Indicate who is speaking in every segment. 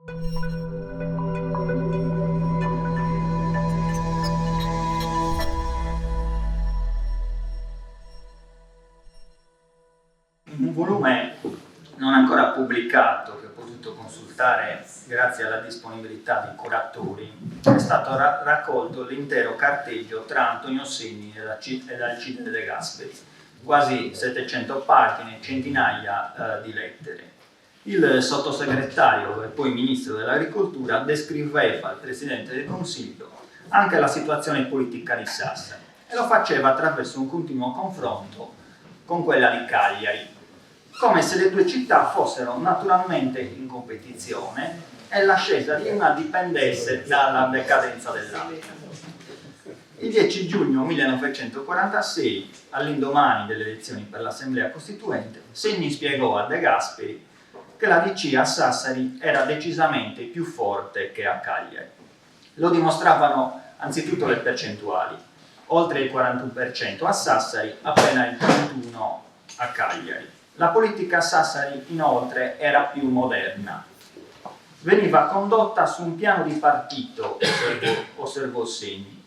Speaker 1: Un volume non ancora pubblicato, che ho potuto consultare grazie alla disponibilità dei curatori, è stato raccolto l'intero carteggio tra Antonio Segni ed Alcide De Gasperi, quasi 700 pagine, centinaia di lettere. Il sottosegretario e poi ministro dell'agricoltura descriveva al Presidente del Consiglio anche la situazione politica di Sassari e lo faceva attraverso un continuo confronto con quella di Cagliari, come se le due città fossero naturalmente in competizione e l'ascesa di una dipendesse dalla decadenza dell'altra. Il 10 giugno 1946, all'indomani delle elezioni per l'Assemblea Costituente, Segni spiegò a De Gasperi che la DC a Sassari era decisamente più forte che a Cagliari. Lo dimostravano anzitutto le percentuali: oltre il 41% a Sassari, appena il 31% a Cagliari. La politica a Sassari, inoltre, era più moderna. Veniva condotta su un piano di partito, osservò Segni,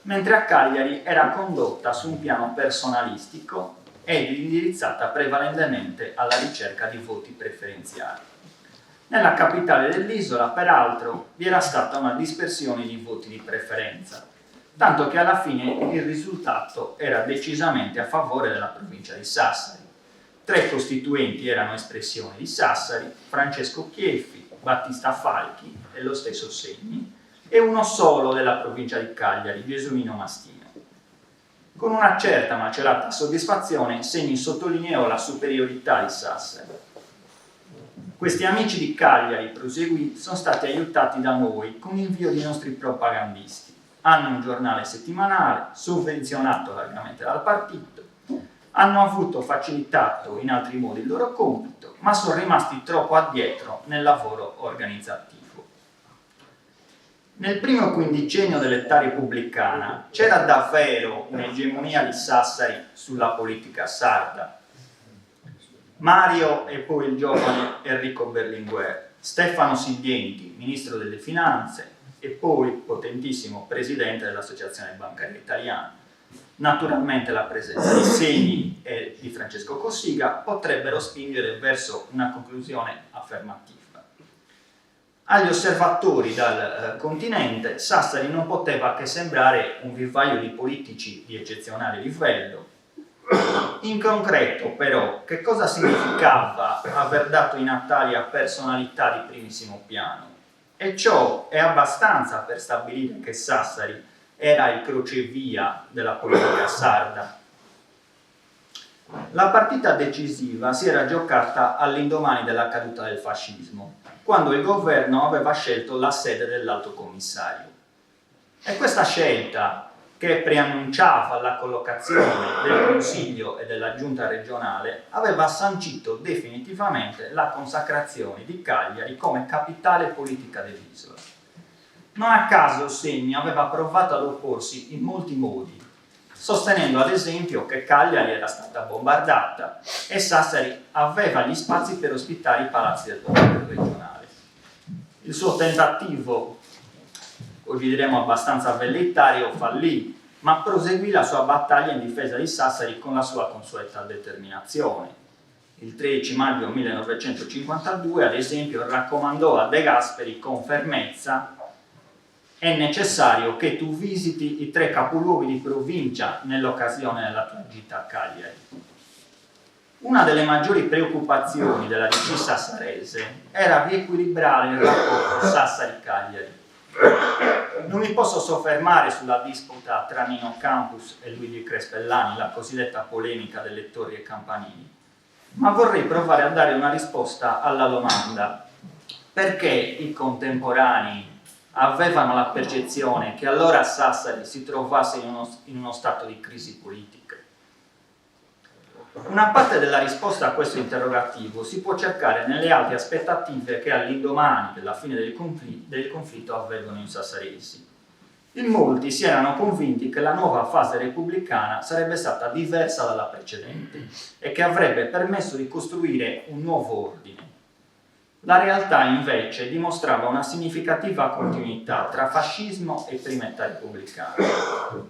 Speaker 1: mentre a Cagliari era condotta su un piano personalistico ed indirizzata prevalentemente alla ricerca di voti preferenziali. Nella capitale dell'isola, peraltro, vi era stata una dispersione di voti di preferenza, tanto che alla fine il risultato era decisamente a favore della provincia di Sassari. 3 costituenti erano espressione di Sassari: Francesco Chieffi, Battista Falchi e lo stesso Segni, e uno solo della provincia di Cagliari, Gesuino Mastino. Con una certa ma celata soddisfazione, Segni sottolineò la superiorità di Sassari. Questi amici di Cagliari, proseguì, sono stati aiutati da noi con l'invio di nostri propagandisti. Hanno un giornale settimanale, sovvenzionato largamente dal partito, hanno avuto facilitato in altri modi il loro compito, ma sono rimasti troppo addietro nel lavoro organizzativo. Nel primo quindicennio dell'età repubblicana c'era davvero un'egemonia di Sassari sulla politica sarda. Mario e poi il giovane Enrico Berlinguer, Stefano Silvienti, ministro delle finanze e poi potentissimo presidente dell'Associazione Bancaria Italiana. Naturalmente la presenza di Segni e di Francesco Cossiga potrebbero spingere verso una conclusione affermativa. Agli osservatori dal continente, Sassari non poteva che sembrare un vivaio di politici di eccezionale livello. In concreto, però, che cosa significava aver dato i natali a personalità di primissimo piano? E ciò è abbastanza per stabilire che Sassari era il crocevia della politica sarda. La partita decisiva si era giocata all'indomani della caduta del fascismo, quando il governo aveva scelto la sede dell'Alto Commissario. E questa scelta, che preannunciava la collocazione del Consiglio e della Giunta regionale, aveva sancito definitivamente la consacrazione di Cagliari come capitale politica dell'isola. Non a caso Segni aveva provato ad opporsi in molti modi, sostenendo ad esempio che Cagliari era stata bombardata e Sassari aveva gli spazi per ospitare i palazzi del governo regionale. Il suo tentativo, oggi diremo abbastanza velleitario, fallì, ma proseguì la sua battaglia in difesa di Sassari con la sua consueta determinazione. Il 13 maggio 1952, ad esempio, raccomandò a De Gasperi con fermezza: è necessario che tu visiti i 3 capoluoghi di provincia nell'occasione della tua gita a Cagliari. Una delle maggiori preoccupazioni della DC sassarese era riequilibrare il rapporto Sassari-Cagliari. Non mi posso soffermare sulla disputa tra Nino Campus e Luigi Crespellani, la cosiddetta polemica dei lettori e campanili, ma vorrei provare a dare una risposta alla domanda: perché i contemporanei avevano la percezione che allora Sassari si trovasse in uno stato di crisi politica? Una parte della risposta a questo interrogativo si può cercare nelle alte aspettative che all'indomani della fine del conflitto avevano i sassaresi. In molti si erano convinti che la nuova fase repubblicana sarebbe stata diversa dalla precedente e che avrebbe permesso di costruire un nuovo ordine. La realtà invece dimostrava una significativa continuità tra fascismo e primetta repubblicana.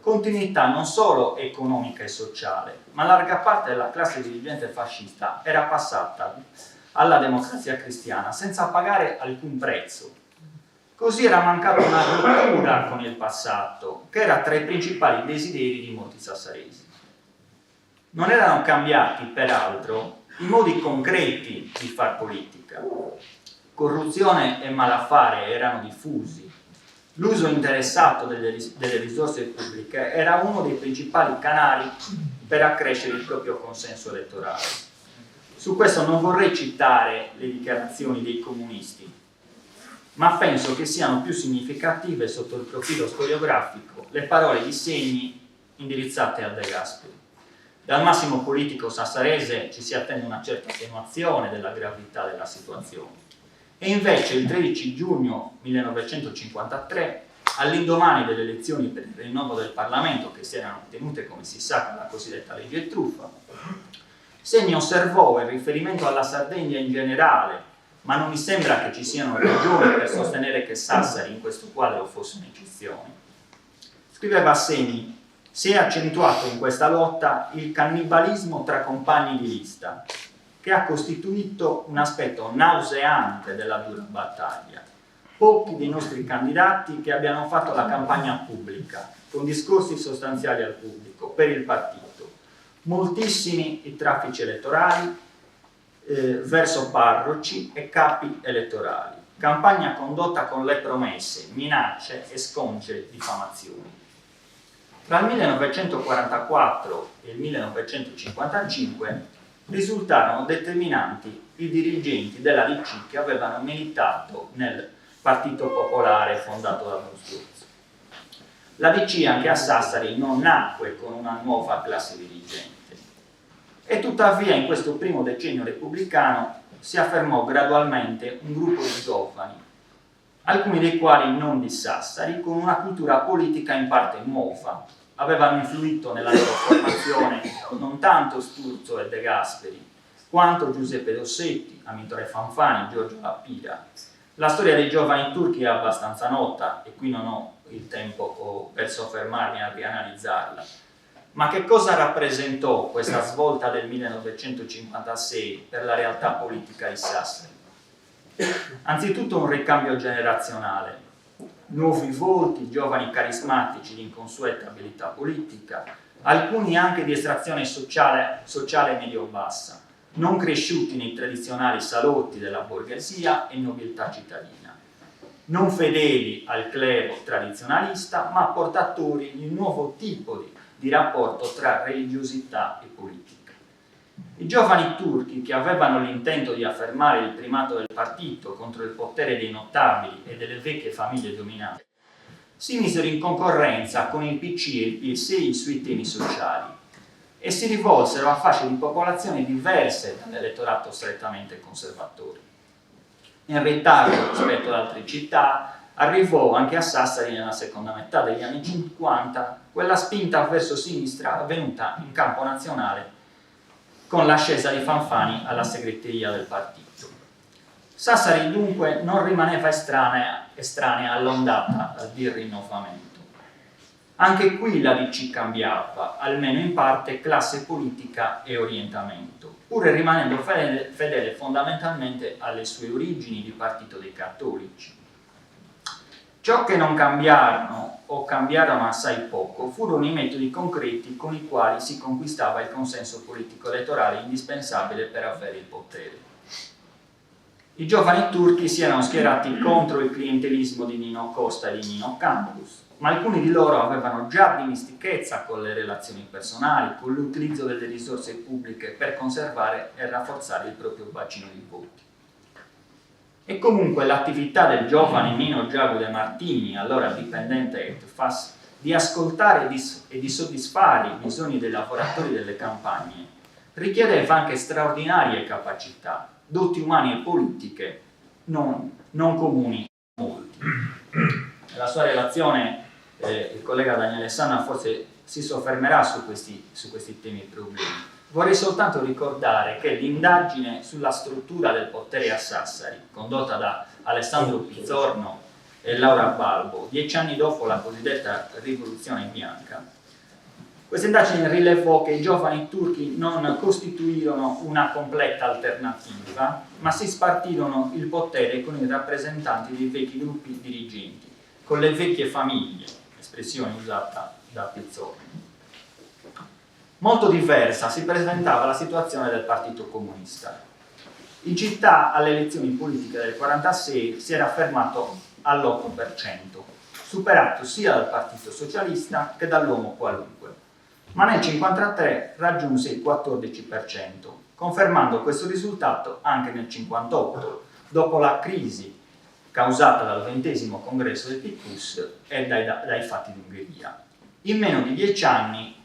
Speaker 1: Continuità non solo economica e sociale, ma larga parte della classe dirigente fascista era passata alla democrazia cristiana senza pagare alcun prezzo. Così era mancata una rottura con il passato, che era tra i principali desideri di molti sassaresi. Non erano cambiati, peraltro, i modi concreti di far politica. Corruzione e malaffare erano diffusi. L'uso interessato delle risorse pubbliche era uno dei principali canali per accrescere il proprio consenso elettorale. Su questo non vorrei citare le dichiarazioni dei comunisti, ma penso che siano più significative sotto il profilo storiografico le parole di Segni indirizzate a De Gasperi. Dal massimo politico sassarese ci si attende una certa attenuazione della gravità della situazione. E invece il 13 giugno 1953, all'indomani delle elezioni per il rinnovo del Parlamento, che si erano tenute, come si sa, con la cosiddetta legge Truffa, Segni osservò in riferimento alla Sardegna in generale, ma non mi sembra che ci siano ragioni per sostenere che Sassari in questo quadro fosse un'eccezione. Scriveva Segni: si è accentuato in questa lotta il cannibalismo tra compagni di lista, che ha costituito un aspetto nauseante della dura battaglia. Pochi dei nostri candidati che abbiano fatto la campagna pubblica, con discorsi sostanziali al pubblico, per il partito. Moltissimi i traffici elettorali verso parroci e capi elettorali. Campagna condotta con le promesse, minacce e sconce diffamazioni. Tra il 1944 e il 1955 risultarono determinanti i dirigenti della DC che avevano militato nel Partito Popolare fondato da Don Sturzo. La DC anche a Sassari non nacque con una nuova classe dirigente e tuttavia in questo primo decennio repubblicano si affermò gradualmente un gruppo di giovani, alcuni dei quali non di Sassari, con una cultura politica in parte mova. Avevano influito nella loro formazione non tanto Sturzo e De Gasperi, quanto Giuseppe Dossetti, Amintore Fanfani, Giorgio Lapira. La storia dei giovani turchi è abbastanza nota e qui non ho il tempo per soffermarmi a rianalizzarla. Ma che cosa rappresentò questa svolta del 1956 per la realtà politica di Sassari? Anzitutto un ricambio generazionale. Nuovi volti, giovani carismatici di inconsueta abilità politica, alcuni anche di estrazione sociale medio-bassa, non cresciuti nei tradizionali salotti della borghesia e nobiltà cittadina, non fedeli al clero tradizionalista, ma portatori di un nuovo tipo di rapporto tra religiosità e politica. I giovani turchi, che avevano l'intento di affermare il primato del partito contro il potere dei notabili e delle vecchie famiglie dominanti, si misero in concorrenza con il PC e il PSI sui temi sociali e si rivolsero a fasce di popolazione diverse dall'elettorato strettamente conservatore. In ritardo rispetto ad altre città, arrivò anche a Sassari nella seconda metà degli anni 50 quella spinta verso sinistra avvenuta in campo nazionale con l'ascesa di Fanfani alla segreteria del partito. Sassari dunque non rimaneva estranea all'ondata di rinnovamento. Anche qui la DC cambiava, almeno in parte, classe politica e orientamento, pur rimanendo fedele fondamentalmente alle sue origini di partito dei cattolici. Ciò che non cambiarono o cambiarono assai poco furono i metodi concreti con i quali si conquistava il consenso politico elettorale indispensabile per avere il potere. I giovani turchi si erano schierati contro il clientelismo di Nino Costa e di Nino Campus, ma alcuni di loro avevano già dimestichezza con le relazioni personali, con l'utilizzo delle risorse pubbliche per conservare e rafforzare il proprio bacino di voti. E comunque l'attività del giovane Nino Giago De Martini, allora dipendente ETFAS, di ascoltare e di soddisfare i bisogni dei lavoratori delle campagne, richiedeva anche straordinarie capacità, doti umane e politiche non comuni a molti. Nella sua relazione il collega Daniele Sanna forse si soffermerà su questi temi e problemi. Vorrei soltanto ricordare che l'indagine sulla struttura del potere a Sassari, condotta da Alessandro Pizzorno e Laura Balbo, 10 anni dopo la cosiddetta rivoluzione bianca, questa indagine rilevò che i giovani turchi non costituirono una completa alternativa, ma si spartirono il potere con i rappresentanti dei vecchi gruppi dirigenti, con le vecchie famiglie, espressione usata da Pizzorno. Molto diversa si presentava la situazione del Partito Comunista. In città alle elezioni politiche del 1946 si era fermato all'8%, superato sia dal Partito Socialista che dall'Uomo Qualunque, ma nel 1953 raggiunse il 14%, confermando questo risultato anche nel 1958, dopo la crisi causata dal 20° congresso del PQS e dai fatti d'Ungheria. In meno di 10 anni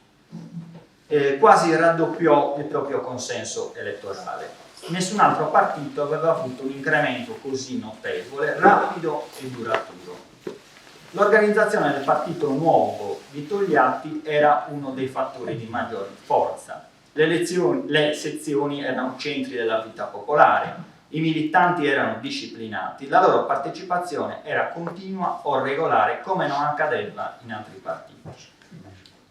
Speaker 1: quasi raddoppiò il proprio consenso elettorale. Nessun altro partito aveva avuto un incremento così notevole, rapido e duraturo. L'organizzazione del partito nuovo di Togliatti era uno dei fattori di maggior forza. Le sezioni erano centri della vita popolare, i militanti erano disciplinati, la loro partecipazione era continua o regolare come non accadeva in altri partiti.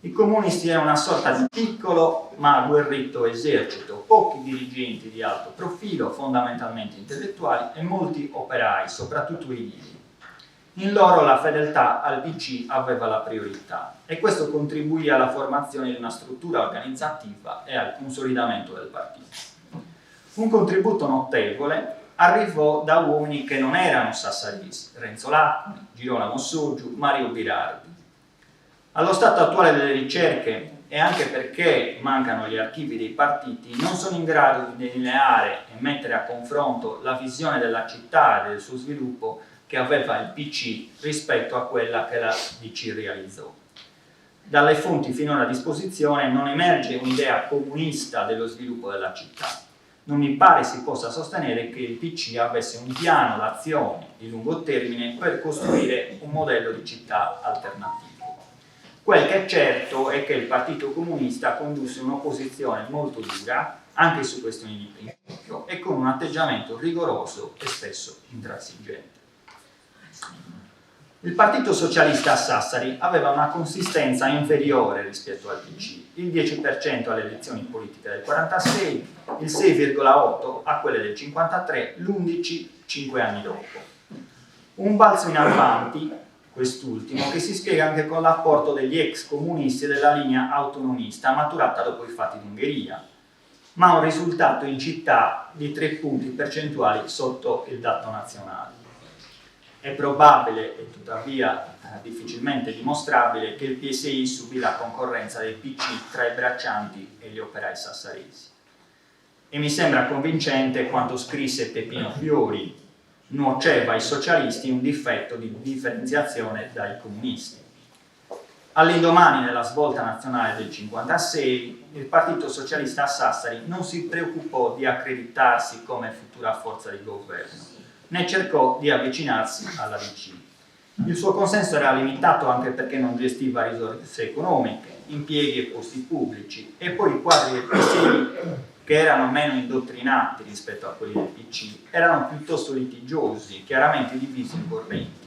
Speaker 1: I comunisti erano una sorta di piccolo ma agguerrito esercito, pochi dirigenti di alto profilo, fondamentalmente intellettuali, e molti operai, soprattutto edili. In loro la fedeltà al PC aveva la priorità e questo contribuì alla formazione di una struttura organizzativa e al consolidamento del partito. Un contributo notevole arrivò da uomini che non erano sassaresi: Renzo Lacqui, Girolamo Soggiu, Mario Birardi. Allo stato attuale delle ricerche, e anche perché mancano gli archivi dei partiti, non sono in grado di delineare e mettere a confronto la visione della città e del suo sviluppo che aveva il PC rispetto a quella che la DC realizzò. Dalle fonti finora a disposizione non emerge un'idea comunista dello sviluppo della città. Non mi pare si possa sostenere che il PC avesse un piano d'azione di lungo termine per costruire un modello di città alternativo. Quel che è certo è che il Partito Comunista condusse un'opposizione molto dura, anche su questioni di principio, e con un atteggiamento rigoroso e spesso intransigente. Il Partito Socialista a Sassari aveva una consistenza inferiore rispetto al PC, il 10% alle elezioni politiche del 1946, il 6,8% a quelle del 1953, l'11% 5 anni dopo. Un balzo in avanti, quest'ultimo, che si spiega anche con l'apporto degli ex comunisti della linea autonomista maturata dopo i fatti d'Ungheria, ma un risultato in città di 3 punti percentuali sotto il dato nazionale. È probabile e tuttavia difficilmente dimostrabile che il PSI subì la concorrenza del PC tra i braccianti e gli operai sassaresi. E mi sembra convincente quanto scrisse Peppino Fiori: nuoceva ai socialisti un difetto di differenziazione dai comunisti. All'indomani della svolta nazionale del 1956, il Partito Socialista a Sassari non si preoccupò di accreditarsi come futura forza di governo, né cercò di avvicinarsi alla DC. Il suo consenso era limitato anche perché non gestiva risorse economiche, impieghi e posti pubblici, e poi i quadri del PSI, che erano meno indottrinati rispetto a quelli del PC, erano piuttosto litigiosi, chiaramente divisi in correnti.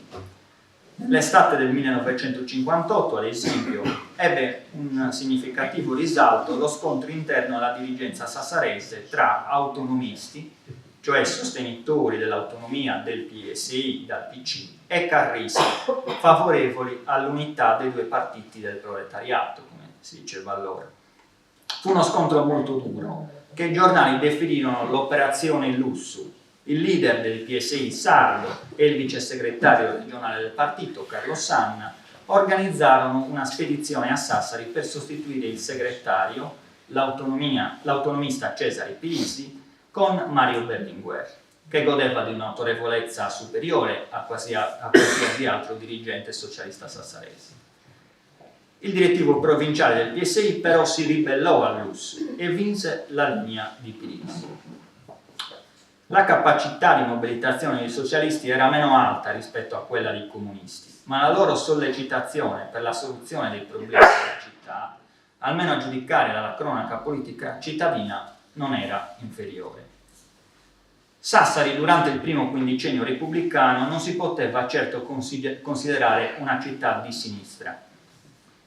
Speaker 1: L'estate del 1958, ad esempio, ebbe un significativo risalto lo scontro interno alla dirigenza sassarese tra autonomisti, cioè sostenitori dell'autonomia del PSI dal PC, e carristi, favorevoli all'unità dei due partiti del proletariato, come si diceva allora. Fu uno scontro molto duro, che i giornali definirono l'operazione Lussu. Il leader del PSI sardo e il vice segretario regionale del partito, Carlo Sanna, organizzarono una spedizione a Sassari per sostituire il segretario, l'autonomista Cesare Pirisi, con Mario Berlinguer, che godeva di un'autorevolezza superiore a qualsiasi altro dirigente socialista sassarese. Il direttivo provinciale del PSI però si ribellò all'US e vinse la linea di Pirisi. La capacità di mobilitazione dei socialisti era meno alta rispetto a quella dei comunisti, ma la loro sollecitazione per la soluzione dei problemi della città almeno a giudicare dalla cronaca politica cittadina, non era inferiore. Sassari, durante il primo quindicennio repubblicano, non si poteva certo considerare una città di sinistra.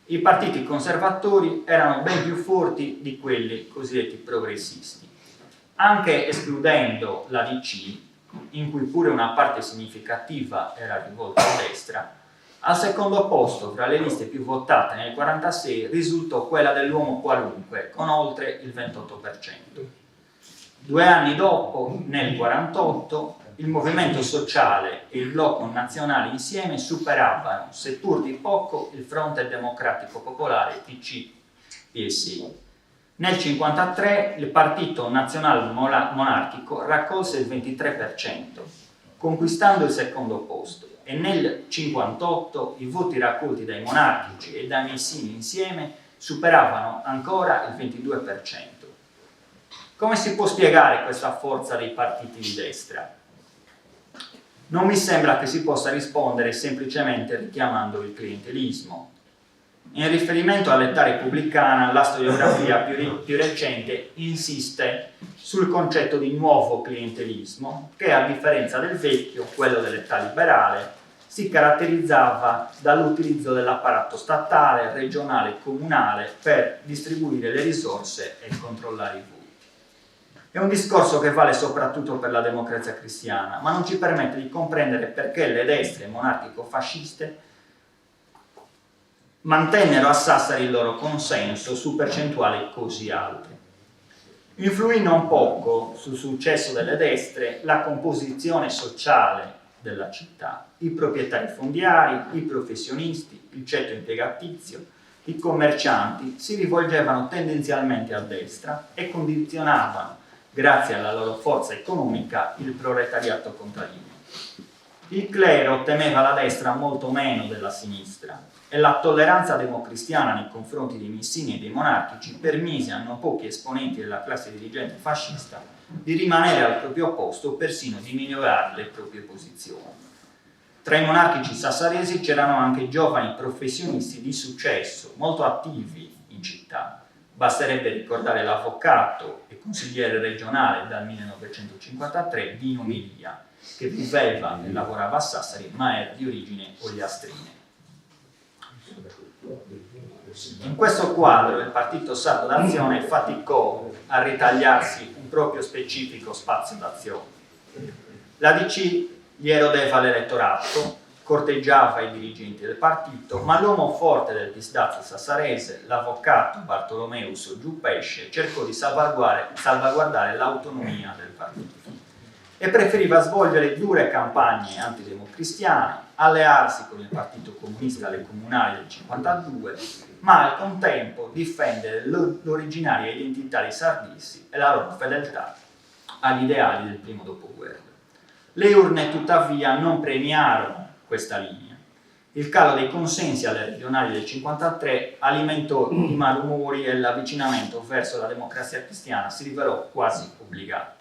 Speaker 1: I partiti conservatori erano ben più forti di quelli cosiddetti progressisti, anche escludendo la DC, in cui pure una parte significativa era rivolta a destra. Al secondo posto, fra le liste più votate nel 1946, risultò quella dell'uomo qualunque, con oltre il 28%. 2 anni dopo, nel 1948, il Movimento Sociale e il Blocco Nazionale insieme superavano, seppur di poco, il Fronte Democratico Popolare PC-PSI. Nel 1953 il Partito Nazionale Monarchico raccolse il 23%, conquistando il secondo posto, e nel 1958 i voti raccolti dai monarchici e dai messini insieme superavano ancora il 22%. Come si può spiegare questa forza dei partiti di destra? Non mi sembra che si possa rispondere semplicemente richiamando il clientelismo. In riferimento all'età repubblicana, la storiografia più recente insiste sul concetto di nuovo clientelismo, che a differenza del vecchio, quello dell'età liberale, si caratterizzava dall'utilizzo dell'apparato statale, regionale e comunale per distribuire le risorse e controllare i voti. È un discorso che vale soprattutto per la democrazia cristiana, ma non ci permette di comprendere perché le destre monarchico-fasciste mantennero a Sassari il loro consenso su percentuali così alte. Influì non poco sul successo delle destre la composizione sociale della città, i proprietari fondiari, i professionisti, il ceto impiegatizio, i commercianti si rivolgevano tendenzialmente a destra e condizionavano, grazie alla loro forza economica, il proletariato contadino. Il clero temeva la destra molto meno della sinistra e la tolleranza democristiana nei confronti dei messini e dei monarchici permise a non pochi esponenti della classe dirigente fascista di rimanere al proprio posto o persino di migliorare le proprie posizioni. Tra i monarchici sassaresi c'erano anche giovani professionisti di successo, molto attivi in città. Basterebbe ricordare l'avvocato e consigliere regionale dal 1953 Dino Milia, che viveva e lavorava a Sassari ma era di origine ogliastrine. In questo quadro il Partito Sardo d'Azione faticò a ritagliarsi un proprio specifico spazio d'azione. La DC gli erodeva l'elettorato, corteggiava i dirigenti del partito, ma l'uomo forte del Pisdazzo sassarese, l'avvocato Bartolomeus Giuppesce, cercò di salvaguardare l'autonomia del partito e preferiva svolgere dure campagne antidemocristiane, allearsi con il Partito Comunista alle comunali del 1952, ma al contempo difendere l'originaria identità dei sardisti e la loro fedeltà agli ideali del primo dopoguerra. Le urne tuttavia non premiarono questa linea. Il calo dei consensi alle regionali del 1953 alimentò i malumori e l'avvicinamento verso la democrazia cristiana si rivelò quasi obbligato.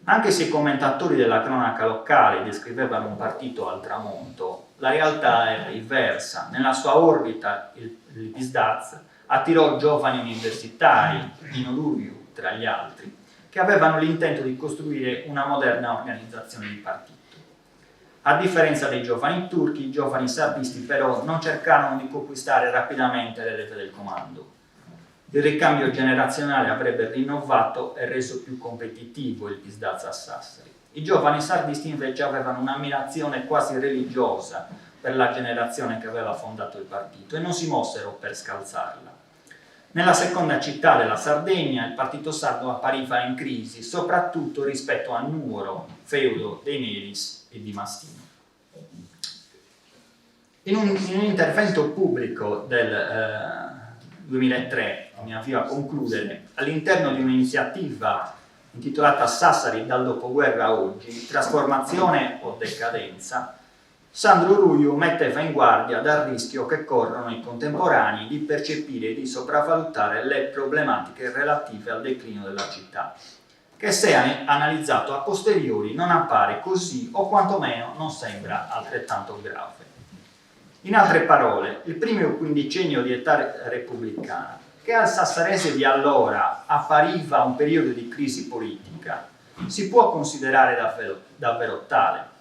Speaker 1: Anche se i commentatori della cronaca locale descrivevano un partito al tramonto, la realtà era diversa. Nella sua orbita il Pisdaz attirò giovani universitari, Dino Luriu tra gli altri, che avevano l'intento di costruire una moderna organizzazione di partito. A differenza dei giovani turchi, i giovani sardisti però non cercarono di conquistare rapidamente le leve del comando. Il ricambio generazionale avrebbe rinnovato e reso più competitivo il Pisdaz a Sassari. I giovani sardisti invece avevano un'ammirazione quasi religiosa per la generazione che aveva fondato il partito e non si mossero per scalzarla. Nella seconda città della Sardegna il partito sardo appariva in crisi, soprattutto rispetto a Nuoro, feudo dei Neris e di Mastino. In un intervento pubblico del 2003, mi avvio a concludere, all'interno di un'iniziativa intitolata Sassari dal dopoguerra a oggi, trasformazione o decadenza, Sandro Ruiu metteva in guardia dal rischio che corrono i contemporanei di percepire e di sopravvalutare le problematiche relative al declino della città, che se analizzato a posteriori non appare così o quantomeno non sembra altrettanto grave. In altre parole, il primo quindicennio di età repubblicana, che al sassarese di allora appariva un periodo di crisi politica, si può considerare davvero tale.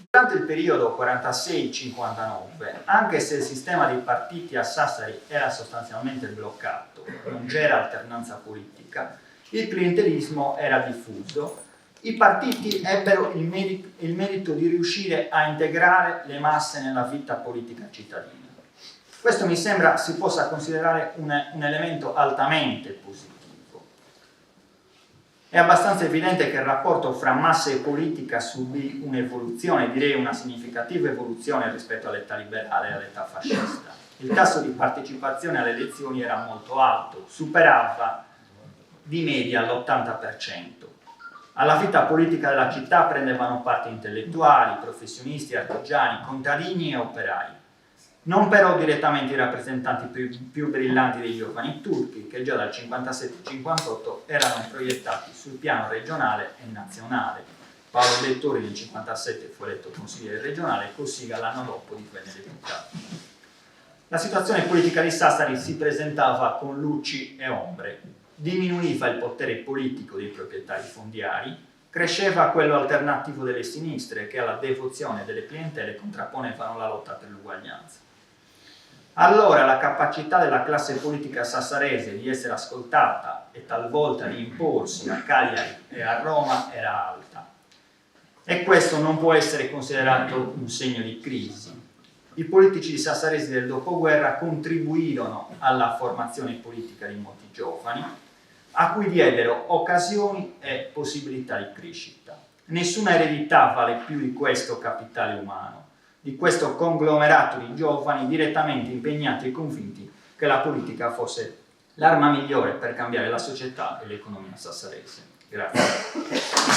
Speaker 1: Durante il periodo 46-59, anche se il sistema dei partiti a Sassari era sostanzialmente bloccato, non c'era alternanza politica, il clientelismo era diffuso, i partiti ebbero il merito di riuscire a integrare le masse nella vita politica cittadina. Questo mi sembra si possa considerare un elemento altamente positivo. È abbastanza evidente che il rapporto fra massa e politica subì un'evoluzione, direi una significativa evoluzione rispetto all'età liberale e all'età fascista. Il tasso di partecipazione alle elezioni era molto alto, superava di media l'80%. Alla vita politica della città prendevano parte intellettuali, professionisti, artigiani, contadini e operai. Non però direttamente i rappresentanti più brillanti dei giovani turchi, che già dal 57-58 erano proiettati sul piano regionale e nazionale. Paolo Dettori nel 57 fu eletto consigliere regionale e Cossiga l'anno dopo divenne deputato. La situazione politica di Sassari si presentava con luci e ombre. Diminuiva il potere politico dei proprietari fondiari, cresceva quello alternativo delle sinistre che alla devozione delle clientele contrapponevano la lotta per l'uguaglianza. Allora la capacità della classe politica sassarese di essere ascoltata e talvolta di imporsi a Cagliari e a Roma era alta. E questo non può essere considerato un segno di crisi. I politici sassaresi del dopoguerra contribuirono alla formazione politica di molti giovani, a cui diedero occasioni e possibilità di crescita. Nessuna eredità vale più di questo capitale umano, di questo conglomerato di giovani direttamente impegnati e convinti che la politica fosse l'arma migliore per cambiare la società e l'economia sassarese. Grazie.